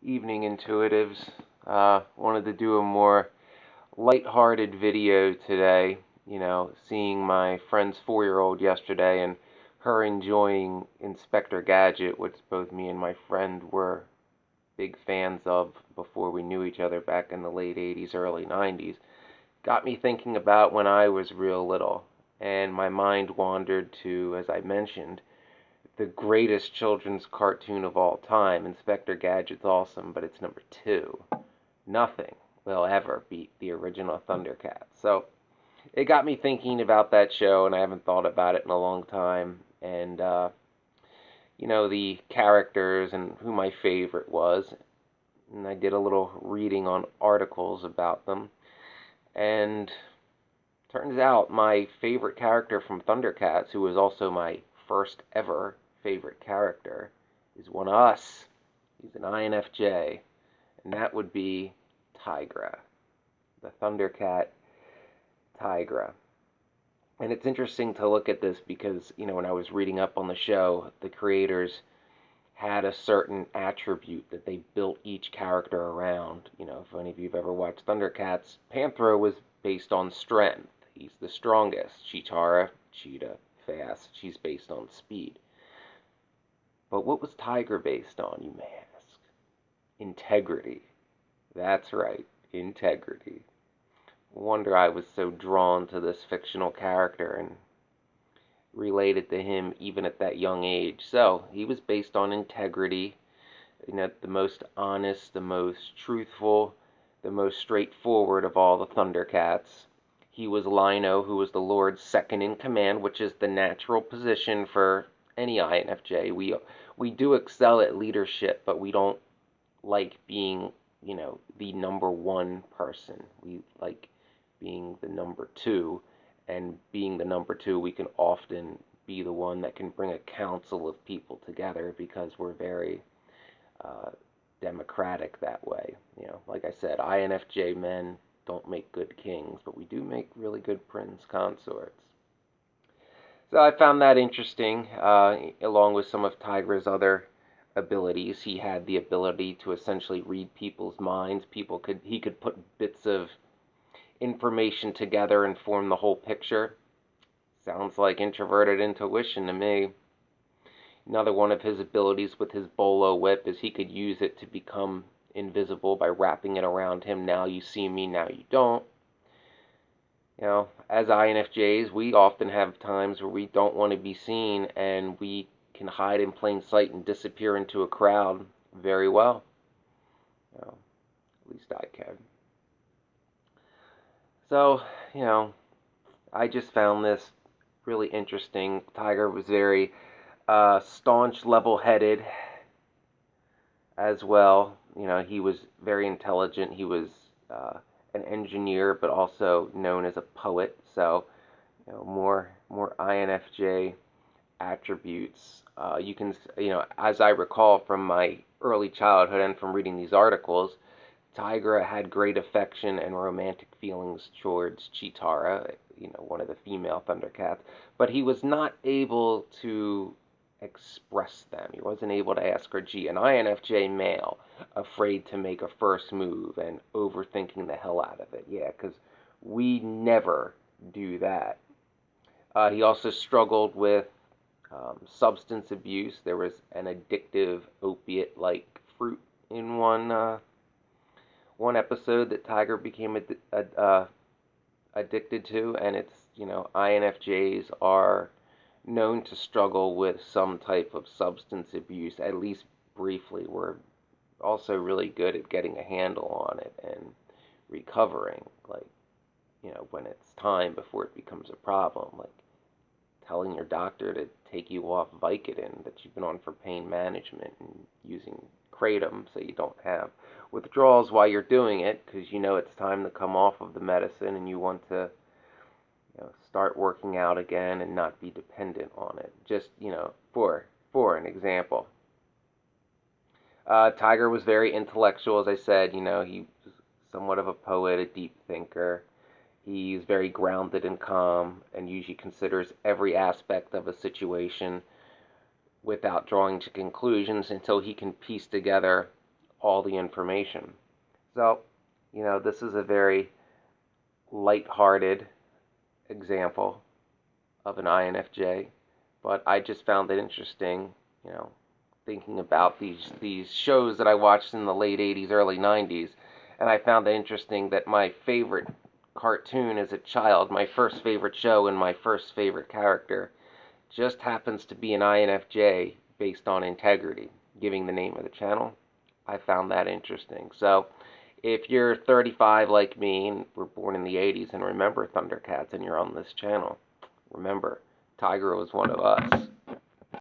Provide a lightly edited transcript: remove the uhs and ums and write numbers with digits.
Evening intuitives. Wanted to do a more light-hearted video today. Seeing my friend's 4-year-old yesterday and her enjoying Inspector Gadget, which both me and my friend were big fans of before we knew each other back in the late 80s, early 90s, got me thinking about when I was real little. And my mind wandered to, as I mentioned, the greatest children's cartoon of all time. Inspector Gadget's awesome, but it's number two. Nothing will ever beat the original Thundercats. So it got me thinking about that show, and I haven't thought about it in a long time. And, the characters and who my favorite was. And I did a little reading on articles about them. And turns out my favorite character from Thundercats, who was also my first ever favorite character, is one of us. He's an INFJ, and that would be Tygra, the Thundercat Tygra. And it's interesting to look at this because, when I was reading up on the show, the creators had a certain attribute that they built each character around. If any of you have ever watched Thundercats, Panthro was based on strength. He's the strongest. Cheetara, cheetah, fast. She's based on speed. But what was Tygra based on, you may ask? Integrity. That's right, integrity. Wonder I was so drawn to this fictional character and related to him even at that young age. So, he was based on integrity, the most honest, the most truthful, the most straightforward of all the Thundercats. He was Lino, who was the Lord's second in command, which is the natural position for any INFJ. We do excel at leadership, but we don't like being, the number one person. We like being the number two, and being the number two, we can often be the one that can bring a council of people together because we're very democratic that way. Like I said, INFJ men don't make good kings, but we do make really good prince consorts. So I found that interesting, along with some of Tiger's other abilities. He had the ability to essentially read people's minds. He could put bits of information together and form the whole picture. Sounds like introverted intuition to me. Another one of his abilities with his bolo whip is he could use it to become invisible by wrapping it around him. Now you see me, now you don't. As INFJs, we often have times where we don't want to be seen, and we can hide in plain sight and disappear into a crowd very well. At least I can. So, I just found this really interesting. Tiger was very staunch, level-headed as well. He was very intelligent. He was an engineer, but also known as a poet. So, more INFJ attributes. As I recall from my early childhood and from reading these articles, Tygra had great affection and romantic feelings towards Cheetara, one of the female Thundercats, but he was not able to express them. He wasn't able to ask her, gee, an INFJ male, afraid to make a first move and overthinking the hell out of it. Yeah, because we never do that. He also struggled with substance abuse. There was an addictive opiate-like fruit in one episode that Tiger became addicted to, and it's, INFJs are known to struggle with some type of substance abuse, at least briefly. We're also really good at getting a handle on it and recovering, like, when it's time before it becomes a problem, like telling your doctor to take you off Vicodin that you've been on for pain management and using kratom so you don't have withdrawals while you're doing it, because it's time to come off of the medicine and you want to start working out again and not be dependent on it. Just, for an example. Tiger was very intellectual, as I said. He was somewhat of a poet, a deep thinker. He's very grounded and calm and usually considers every aspect of a situation without drawing to conclusions until he can piece together all the information. So, this is a very light-hearted example of an INFJ, but I just found it interesting, thinking about these shows that I watched in the late 80s, early 90s, and I found it interesting that my favorite cartoon as a child, my first favorite show and my first favorite character, just happens to be an INFJ based on integrity, giving the name of the channel. I found that interesting. So, if you're 35 like me and were born in the 80s and remember Thundercats and you're on this channel, remember, Tygra was one of us.